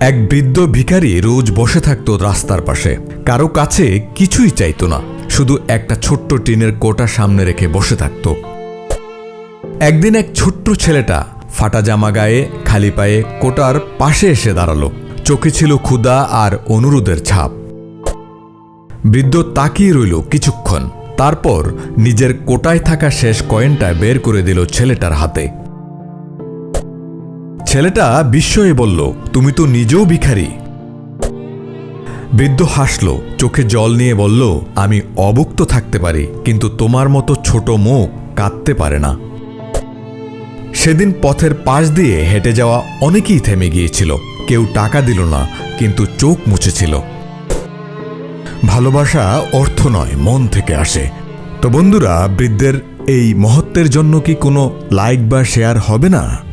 এক বৃদ্ধ ভিখারি রোজ বসে থাকতো রাস্তার পাশে। কারো কাছে কিছুই চাইতো না, শুধু একটা ছোট্ট টিনের কোটা সামনে রেখে বসে থাকত। একদিন এক ছোট্ট ছেলেটা ফাটা জামা গায়ে খালি পায়ে কোটার পাশে এসে দাঁড়ালো। চোখে ছিল ক্ষুধা আর অনুরোধের ছাপ। বৃদ্ধ তাকিয়ে রইল কিছুক্ষণ, তারপর নিজের কোটায় থাকা শেষ কয়েনটা বের করে দিল ছেলেটার হাতে। ছেলেটা বিস্ময়ে বলল, তুমি তো নিজেও ভিখারি। বৃদ্ধ হাসল, চোখে জল নিয়ে বলল, আমি অভুক্ত থাকতে পারি, কিন্তু তোমার মতো ছোট মুখ কাঁদতে পারে না। সেদিন পথের পাশ দিয়ে হেঁটে যাওয়া অনেকেই থেমে গিয়েছিল। কেউ টাকা দিল না, কিন্তু চোখ মুছেছিল। ভালোবাসা অর্থ নয়, মন থেকে আসে। তো বন্ধুরা, বৃদ্ধের এই মহত্বের জন্য কি কোনো লাইক বা শেয়ার হবে না?